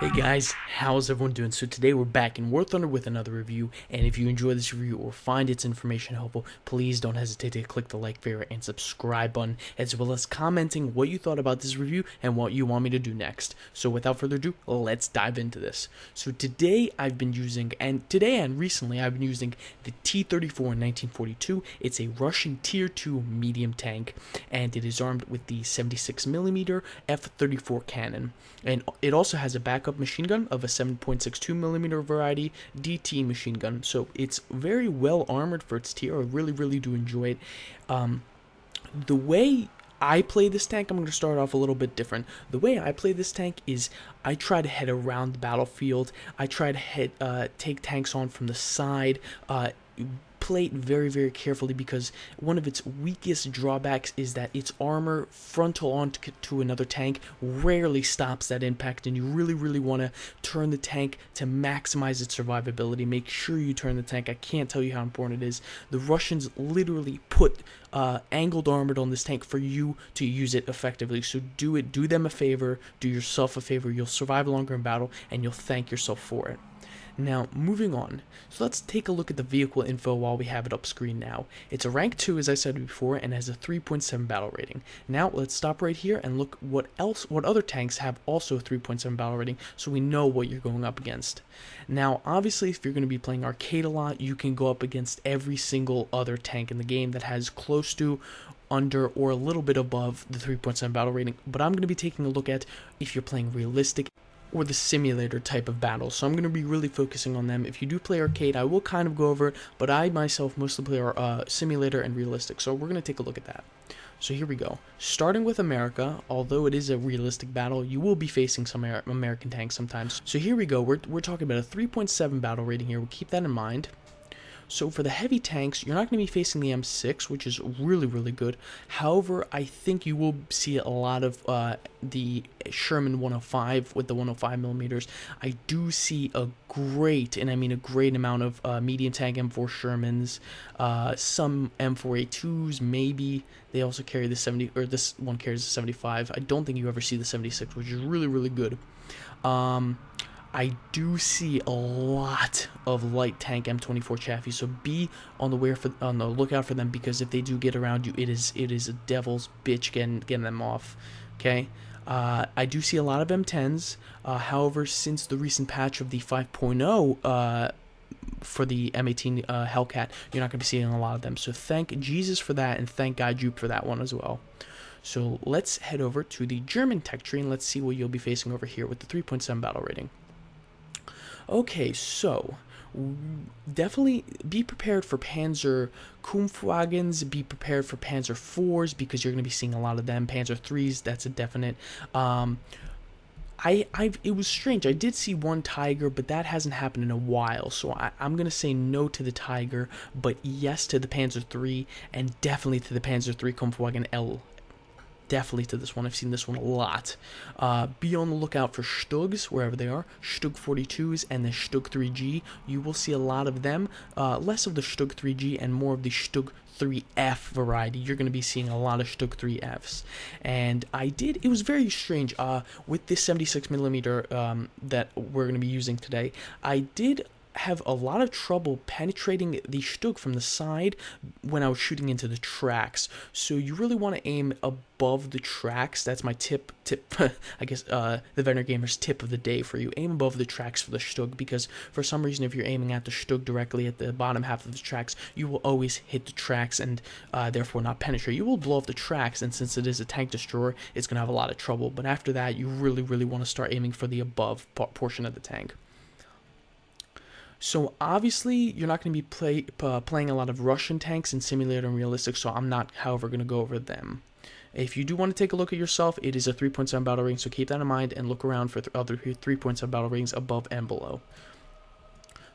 Hey guys, how's everyone doing? So today we're back in War Thunder with another review, and if you enjoy this review or find its information helpful, please don't hesitate to click the like, favorite, and subscribe button, as well as commenting what you thought about this review and what you want me to do next. So without further ado, let's dive into this. So today and recently I've been using the T-34 in 1942. It's a Russian Tier 2 medium tank, and it is armed with the 76mm F-34 cannon, and it also has a backup machine gun of a 7.62mm variety DT machine gun. So it's very well armored for its tier. I really do enjoy it. The way I play this tank, I'm going to start off a little bit different. The way I play this tank is I try to head around the battlefield. I try to take tanks on from the side, play it very carefully, because one of its weakest drawbacks is that its armor frontal onto another tank rarely stops that impact, and you really want to turn the tank to maximize its survivability. Make sure you turn the tank. I can't tell you how important it is. The Russians literally put angled armored on this tank for you to use it effectively, so do them a favor, do yourself a favor. You'll survive longer in battle, and you'll thank yourself for it. Now, moving on, so let's take a look at the vehicle info while we have it up screen now. It's a rank 2, as I said before, and has a 3.7 battle rating. Now, let's stop right here and look what other tanks have also a 3.7 battle rating, so we know what you're going up against. Now, obviously, if you're going to be playing arcade a lot, you can go up against every single other tank in the game that has close to, under, or a little bit above the 3.7 battle rating, but I'm going to be taking a look at if you're playing realistic or the simulator type of battle. So I'm going to be really focusing on them. If you do play arcade, I will kind of go over it, but I myself mostly play simulator and realistic. So we're going to take a look at that. So here we go. Starting with America, although it is a realistic battle, you will be facing some American tanks sometimes. So here we go. We're talking about a 3.7 battle rating here. We'll keep that in mind. So for the heavy tanks, you're not going to be facing the M6, which is really good. However, I think you will see a lot of the Sherman 105 with the 105mm. I do see a great, and I mean a great amount of medium tank M4 Shermans, some M4A2s maybe. They also carry the 70, or this one carries the 75. I don't think you ever see the 76, which is really good. I do see a lot of light tank M24 chassis, so be on the lookout for them, because if they do get around you, it is a devil's bitch getting them off. Okay, I do see a lot of M10s. However, since the recent patch of the 5.0 for the M18 Hellcat, you're not going to be seeing a lot of them. So thank Jesus for that, and thank God Jupe for that one as well. So let's head over to the German tech tree, and let's see what you'll be facing over here with the 3.7 battle rating. Okay, so definitely be prepared for Panzer Kampfwagens, be prepared for Panzer IVs, because you're going to be seeing a lot of them. Panzer IIIs, that's a definite. It was strange. I did see one Tiger, but that hasn't happened in a while, so I'm going to say no to the Tiger, but yes to the Panzer III, and definitely to the Panzer III Kampfwagen L. Definitely to this one. I've seen this one a lot. Be on the lookout for Stugs, wherever they are. Stug 42s and the Stug 3G. You will see a lot of them. Less of the Stug 3G and more of the Stug 3F variety. You're going to be seeing a lot of Stug 3Fs. And it was very strange. With this 76mm that we're going to be using today, I did have a lot of trouble penetrating the Stug from the side when I was shooting into the tracks. So you really want to aim above the tracks. That's my tip I guess the TheVeteranGamer's tip of the day for you. Aim above the tracks for the Stug, because for some reason, if you're aiming at the Stug directly at the bottom half of the tracks, you will always hit the tracks and therefore not penetrate. You will blow off the tracks, and since it is a tank destroyer, it's going to have a lot of trouble. But after that, you really want to start aiming for the above portion of the tank. So obviously, you're not going to be playing a lot of Russian tanks in simulator and realistic, so I'm not, however, going to go over them. If you do want to take a look at yourself, it is a 3.7 battle rating, so keep that in mind and look around for other 3.7 battle ratings above and below.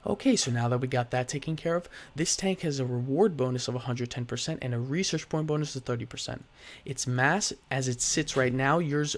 Okay, so now that we got that taken care of, this tank has a reward bonus of 110% and a research point bonus of 30%. Its mass, as it sits right now, yours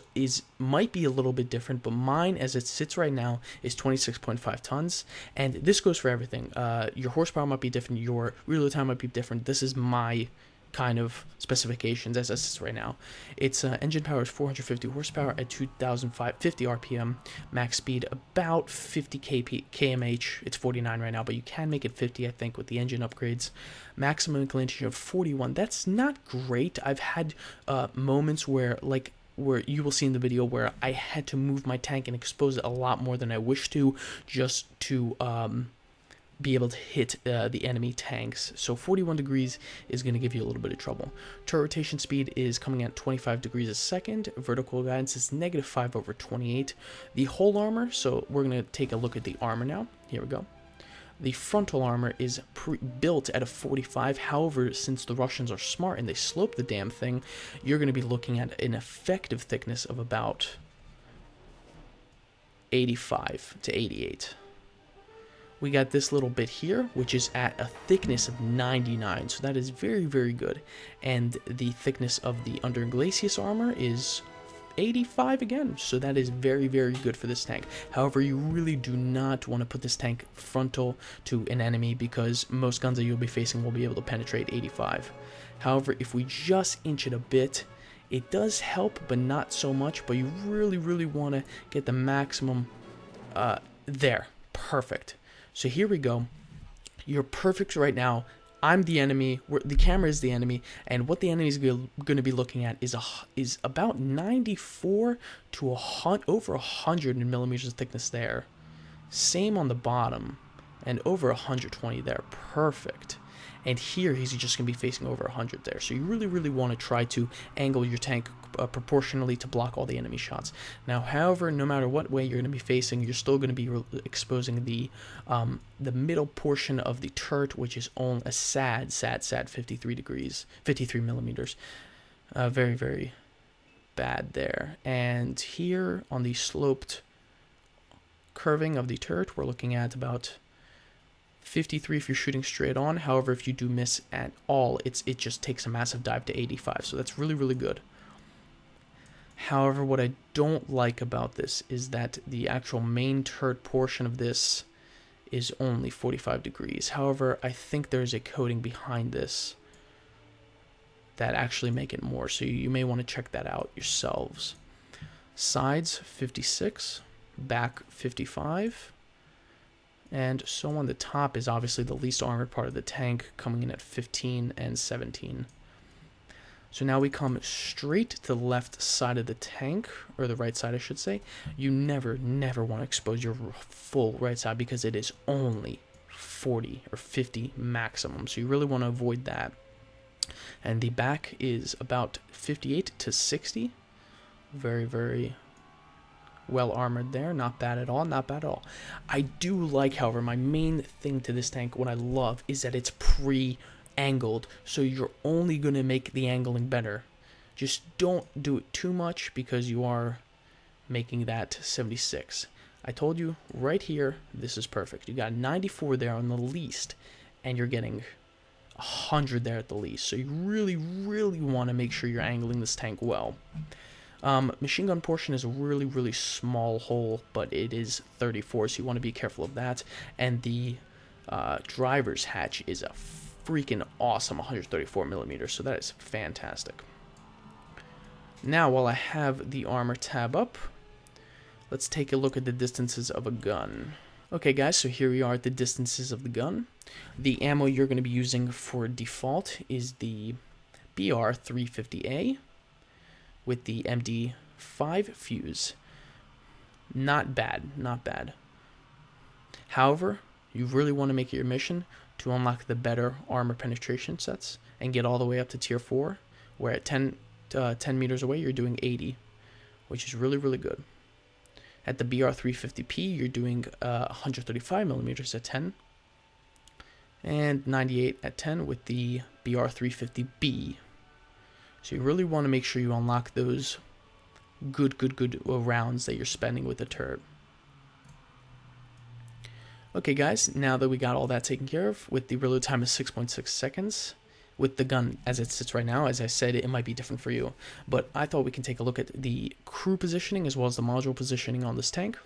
might be a little bit different, but mine, as it sits right now, is 26.5 tons, and this goes for everything. Your horsepower might be different, your reload time might be different. This is my kind of specifications as it is right now. Its engine power is 450 horsepower at 2,550 RPM, max speed about 50 kmh. It's 49 right now, but you can make it 50, I think, with the engine upgrades. Maximum inclination of 41. That's not great. I've had moments where you will see in the video where I had to move my tank and expose it a lot more than I wish to, just to be able to hit the enemy tanks. So 41 degrees is going to give you a little bit of trouble. Turret rotation speed is coming at 25 degrees a second. Vertical guidance is -5/28. The whole armor, so we're going to take a look at the armor now. Here we go. The frontal armor is built at a 45. However, since the Russians are smart and they slope the damn thing, you're going to be looking at an effective thickness of about 85 to 88. We got this little bit here, which is at a thickness of 99, so that is very, very good. And the thickness of the underglacius armor is 85 again, so that is very, very good for this tank. However, you really do not want to put this tank frontal to an enemy, because most guns that you'll be facing will be able to penetrate 85. However, if we just inch it a bit, it does help, but not so much. But you really, really want to get the maximum there. Perfect. So here we go. You're perfect right now. I'm the enemy. The camera is the enemy, and what the enemy is going to be looking at is about 94 to over 100 millimeters of thickness there. Same on the bottom, and over 120 there. Perfect. And here he's just going to be facing over 100 there. So you really, really want to try to angle your tank proportionally to block all the enemy shots. Now, however, no matter what way you're going to be facing, you're still going to be exposing the middle portion of the turret, which is only a sad 53 millimeters. Very, very bad there. And here on the sloped curving of the turret, we're looking at about 53 if you're shooting straight on. However, if you do miss at all, it just takes a massive dive to 85. So that's really, really good. However, what I don't like about this is that the actual main turret portion of this is only 45 degrees. However, I think there's a coating behind this that actually make it more. So you may want to check that out yourselves. Sides 56, back 55. And so on. The top is obviously the least armored part of the tank, coming in at 15 and 17. So now we come straight to the left side of the tank, or the right side I should say. You never want to expose your full right side, because it is only 40 or 50 maximum. So you really want to avoid that. And the back is about 58 to 60. Very, very well armored there. Not bad at all. Not bad at all. I do like, however, my main thing to this tank, what I love, is that it's pre-angled. So you're only going to make the angling better. Just don't do it too much, because you are making that 76. I told you right here, this is perfect. You got 94 there on the least, and you're getting 100 there at the least. So you really, really want to make sure you're angling this tank well. Machine gun portion is a really, really small hole, but it is 34, so you want to be careful of that. And the driver's hatch is a freaking awesome 134 millimeters, so that is fantastic. Now, while I have the armor tab up, let's take a look at the distances of a gun. Okay guys, so here we are at the distances of the gun. The ammo you're going to be using for default is the BR-350A with the MD5 fuse. Not bad, not bad. However, you really want to make it your mission to unlock the better armor penetration sets and get all the way up to tier 4, where at 10 meters away you're doing 80, which is really, really good. At the BR-350P, you're doing 135 millimeters at 10, and 98 at 10 with the BR-350B. So you really want to make sure you unlock those good rounds that you're spending with the turret. Okay guys, now that we got all that taken care of, with the reload time of 6.6 seconds, with the gun as it sits right now, as I said, it might be different for you, but I thought we can take a look at the crew positioning as well as the module positioning on this tank.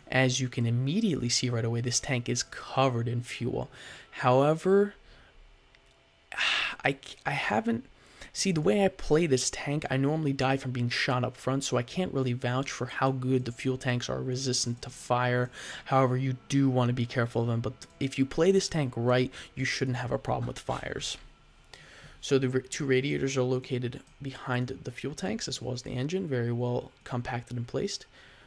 As you can immediately see right away, this tank is covered in fuel. However, I haven't. See, the way I play this tank, I normally die from being shot up front, so I can't really vouch for how good the fuel tanks are resistant to fire. However, you do want to be careful of them, but if you play this tank right, you shouldn't have a problem with fires. So the two radiators are located behind the fuel tanks as well as the engine, very well compacted and placed.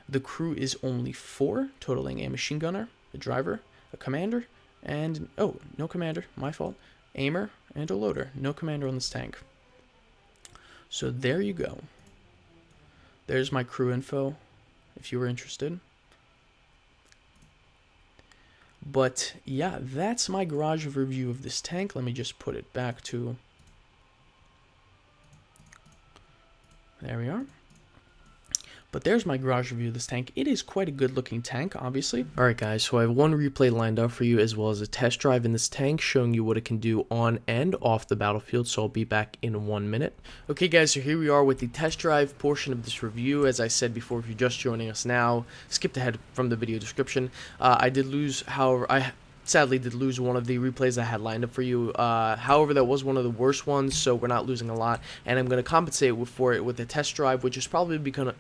The crew is only 4, totaling a machine gunner, a driver, a commander, and, oh, no commander, my fault, aimer, and a loader. No commander on this tank. So there you go. There's my crew info, if you were interested. But yeah, that's my garage overview of this tank. Let me just put it back to... There we are. But there's my garage review of this tank. It is quite a good looking tank, obviously. Alright guys, so I have one replay lined up for you as well as a test drive in this tank showing you what it can do on and off the battlefield, so I'll be back in 1 minute. Okay guys, so here we are with the test drive portion of this review. As I said before, if you're just joining us now, skipped ahead from the video description. I did lose, however, I sadly did lose one of the replays I had lined up for you. However, that was one of the worst ones, so we're not losing a lot, and I'm going to compensate for it with a test drive, which is probably going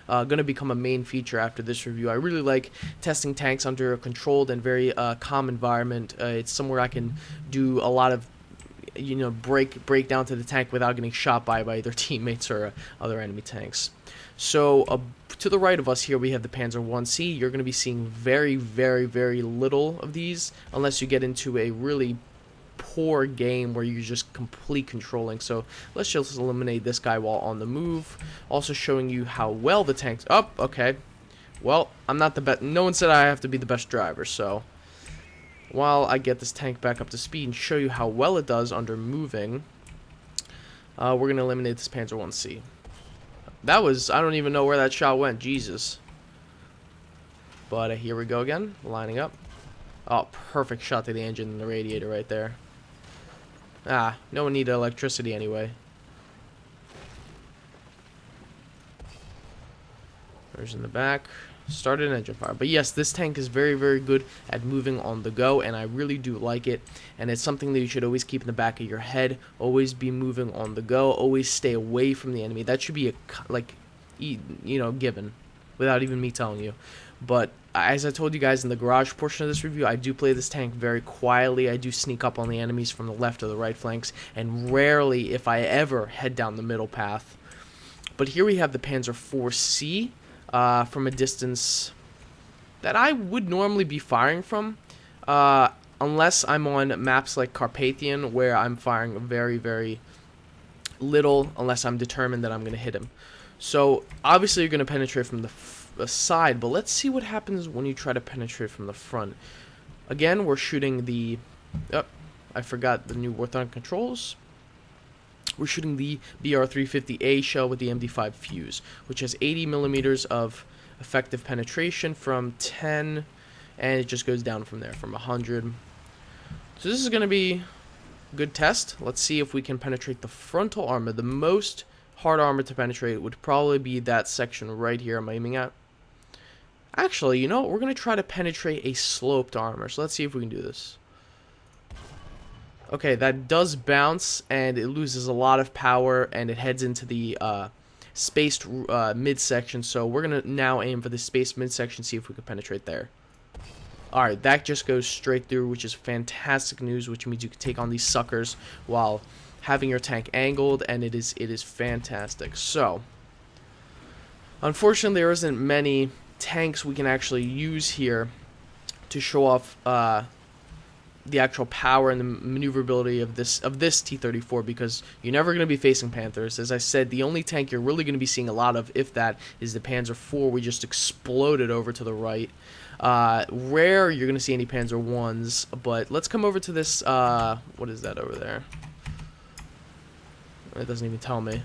to become a main feature after this review. I really like testing tanks under a controlled and very calm environment. It's somewhere I can do a lot of, you know, break down to the tank without getting shot by either teammates or other enemy tanks. So to the right of us here we have the Panzer 1C. You're going to be seeing very, very, very little of these unless you get into a really poor game where you're just complete controlling. So let's just eliminate this guy while on the move. Also showing you how well the tank's up. Okay, well, I'm not the best. No one said I have to be the best driver, so while I get this tank back up to speed and show you how well it does under moving, we're going to eliminate this Panzer 1C. That was, I don't even know where that shot went, Jesus. But here we go again, lining up. Oh, perfect shot to the engine and the radiator right there. Ah, no one needed electricity anyway. There's in the back. Started an engine fire. But yes, this tank is very, very good at moving on the go, and I really do like it. And it's something that you should always keep in the back of your head. Always be moving on the go. Always stay away from the enemy. That should be a, like, you know, given, without even me telling you. But as I told you guys in the garage portion of this review, I do play this tank very quietly. I do sneak up on the enemies from the left or the right flanks, and rarely, if I ever, head down the middle path. But here we have the Panzer 4C. From a distance that I would normally be firing from, unless I'm on maps like Carpathian, where I'm firing very, very little, unless I'm determined that I'm going to hit him. So obviously you're going to penetrate from the side, but let's see what happens when you try to penetrate from the front. Again, we're shooting the... Oh, I forgot the new Warthog controls. We're shooting the BR-350A shell with the MD5 fuse, which has 80 millimeters of effective penetration from 10, and it just goes down from there, from 100. So this is going to be a good test. Let's see if we can penetrate the frontal armor. The most hard armor to penetrate would probably be that section right here I'm aiming at. Actually, you know what? We're going to try to penetrate a sloped armor, so let's see if we can do this. Okay, that does bounce, and it loses a lot of power, and it heads into the spaced midsection, so we're going to now aim for the spaced midsection, see if we can penetrate there. Alright, that just goes straight through, which is fantastic news, which means you can take on these suckers while having your tank angled, and it is fantastic. So, unfortunately, there isn't many tanks we can actually use here to show off the actual power and the maneuverability of this T-34, because you're never going to be facing Panthers. As I said, the only tank you're really going to be seeing a lot of, if that, is the Panzer IV. We just exploded over to the right. Rare you're going to see any Panzer Is, but let's come over to this, what is that over there? It doesn't even tell me.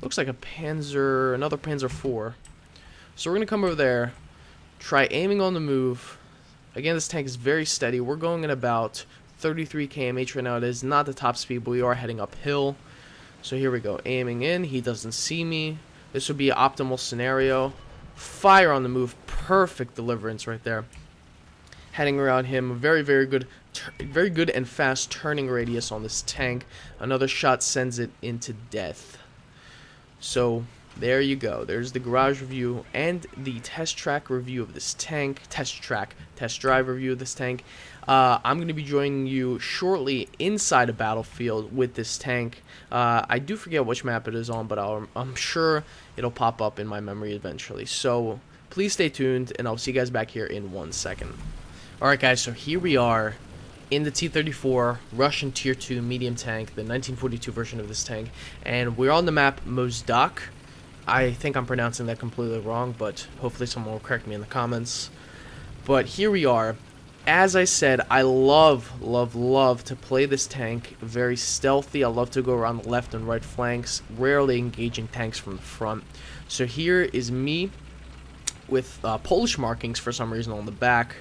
Looks like a Panzer, another Panzer IV. So we're going to come over there, try aiming on the move. Again, this tank is very steady. We're going at about 33 km/h right now. It is not the top speed, but we are heading uphill. So here we go. Aiming in. He doesn't see me. This would be an optimal scenario. Fire on the move. Perfect deliverance right there. Heading around him. Very, very good very good and fast turning radius on this tank. Another shot sends it into death. So there you go. There's the garage review and the test track review of this tank. Test drive review of this tank. I'm going to be joining you shortly inside a battlefield with this tank. I do forget which map it is on, but I'm sure it'll pop up in my memory eventually. So please stay tuned, and I'll see you guys back here in 1 second. Alright guys, so here we are in the T-34 Russian Tier 2 medium tank, the 1942 version of this tank, and we're on the map Mozdok. I think I'm pronouncing that completely wrong, but hopefully someone will correct me in the comments. But here we are. As I said, I love to play this tank very stealthy. I love to go around the left and right flanks, rarely engaging tanks from the front. So here is me with Polish markings for some reason on the back.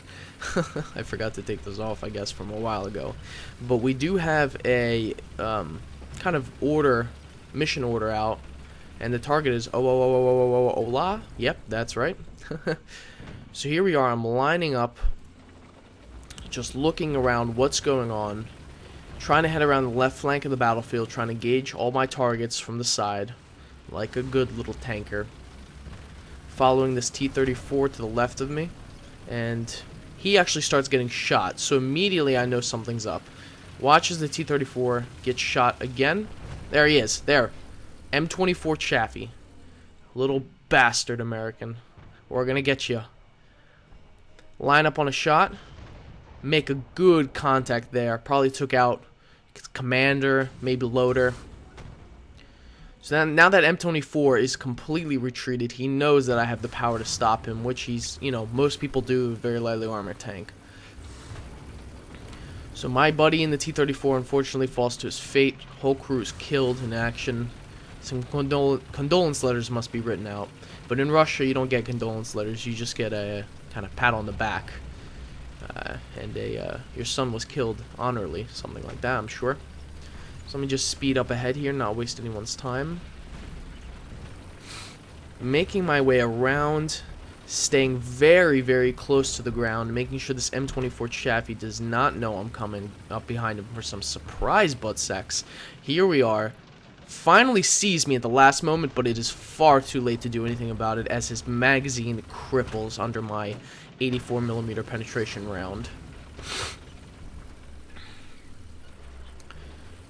I forgot to take those off, I guess, from a while ago. But we do have a kind of mission order out, and the target is Ola. Yep, that's right. So here we are. I'm lining up, just looking around what's going on, trying to head around the left flank of the battlefield, trying to gauge all my targets from the side, like a good little tanker. Following this T-34 to the left of me, and he actually starts getting shot, so immediately I know something's up. Watch as the T-34 gets shot again. There he is. There. M24 Chaffee. Little bastard American. We're gonna get you. Line up on a shot. Make a good contact there. Probably took out commander, maybe loader. So now that M24 is completely retreated, he knows that I have the power to stop him, which he's, most people do with a very lightly armored tank. So my buddy in the T-34 unfortunately falls to his fate. Whole crew is killed in action. Some condolence letters must be written out. But in Russia, you don't get condolence letters. You just get a kind of pat on the back. And your son was killed honorably, something like that, I'm sure. So let me just speed up ahead here, not waste anyone's time. Making my way around, staying very close to the ground, making sure this M24 Chaffee does not know I'm coming up behind him for some surprise butt sex. Here we are. Finally sees me at the last moment, but it is far too late to do anything about it as his magazine cripples under my 84mm penetration round.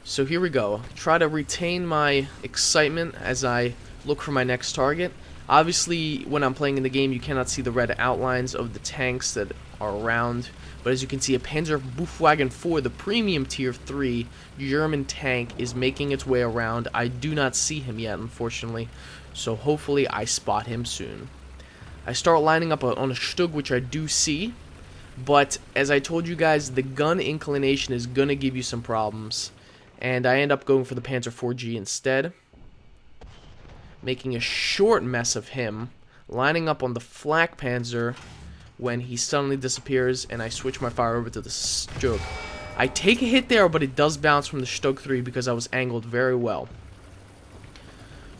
So here we go. Try to retain my excitement as I look for my next target. Obviously, when I'm playing in the game, you cannot see the red outlines of the tanks that are around. But as you can see, a Panzerwagen 4, the premium tier 3 German tank, is making its way around. I do not see him yet, unfortunately. So hopefully I spot him soon. I start lining up on a Stug, which I do see. But as I told you guys, the gun inclination is going to give you some problems. And I end up going for the Panzer 4G instead. Making a short mess of him. Lining up on the Flak Panzer when he suddenly disappears, and I switch my fire over to the Stug. I take a hit there, but it does bounce from the Stug 3 because I was angled very well.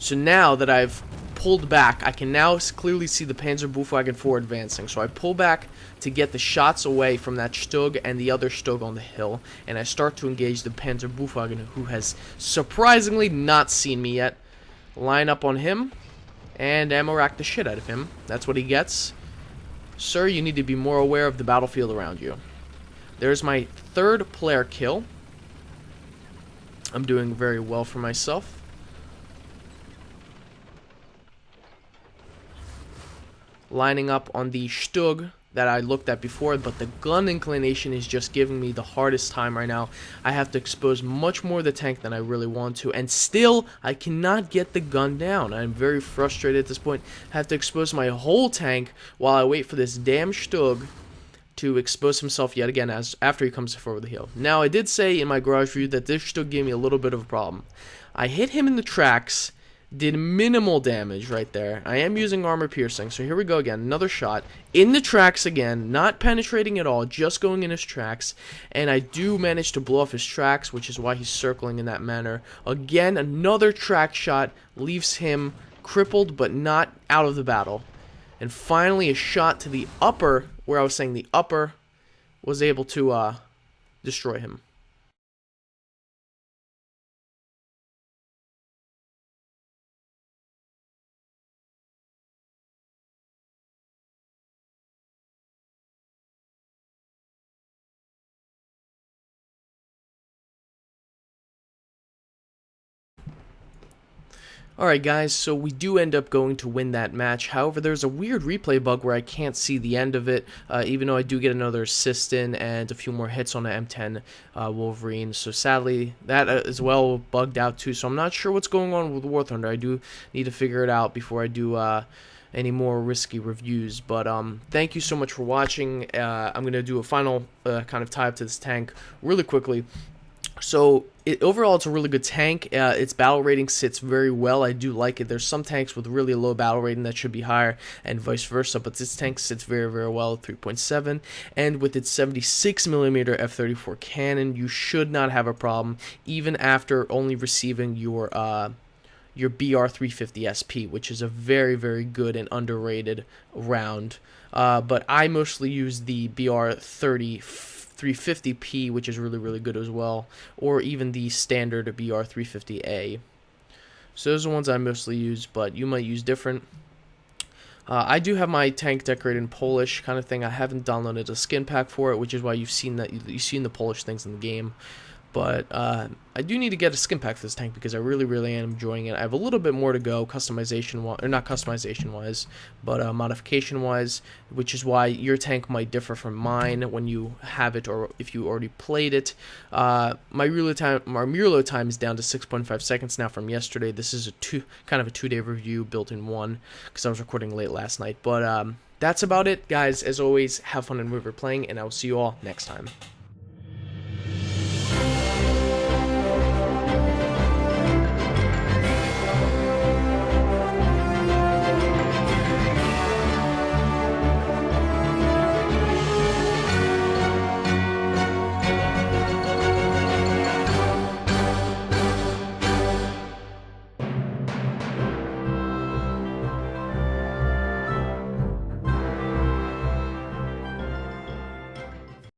So now that I've pulled back, I can now clearly see the Panzerwagen 4 advancing. So I pull back to get the shots away from that Stug and the other Stug on the hill, and I start to engage the Panzerwagen, who has surprisingly not seen me yet. Line up on him, and ammo rack the shit out of him. That's what he gets. Sir, you need to be more aware of the battlefield around you. There's my third player kill. I'm doing very well for myself. Lining up on the Stug that I looked at before, but the gun inclination is just giving me the hardest time right now. I have to expose much more of the tank than I really want to, and still I cannot get the gun down. I'm very frustrated at this point. I have to expose my whole tank while I wait for this damn Stug to expose himself yet again after he comes forward the hill. Now, I did say in my garage review that this Stug gave me a little bit of a problem. I hit him in the tracks, did minimal damage right there. I am using armor piercing, so here we go again. Another shot in the tracks again, not penetrating at all, just going in his tracks. And I do manage to blow off his tracks, which is why he's circling in that manner. Again, another track shot leaves him crippled but not out of the battle. And finally, a shot to the upper, where I was saying the upper was able to destroy him. Alright guys, so we do end up going to win that match. However, there's a weird replay bug where I can't see the end of it, even though I do get another assist in and a few more hits on the M10 Wolverine. So sadly, that as well bugged out too, so I'm not sure what's going on with War Thunder. I do need to figure it out before I do any more risky reviews. But thank you so much for watching. I'm going to do a final kind of tie up to this tank really quickly. So overall, it's a really good tank. Its battle rating sits very well. I do like it. There's some tanks with really low battle rating that should be higher, and vice versa. But this tank sits very, very well at 3.7. And with its 76mm F-34 cannon, you should not have a problem, even after only receiving your BR-350 SP, which is a very, very good and underrated round. But I mostly use the BR-350P, which is really, really good as well, or even the standard BR-350A. So those are the ones I mostly use, but you might use different. I do have my tank decorated in Polish kind of thing. I haven't downloaded a skin pack for it, which is why you've seen the Polish things in the game. But I do need to get a skin pack for this tank because I really, really am enjoying it. I have a little bit more to go, not customization-wise, but modification-wise, which is why your tank might differ from mine when you have it or if you already played it. My reload time is down to 6.5 seconds now from yesterday. This is kind of a two-day review built in one because I was recording late last night. But that's about it, guys. As always, have fun in River playing, and I will see you all next time.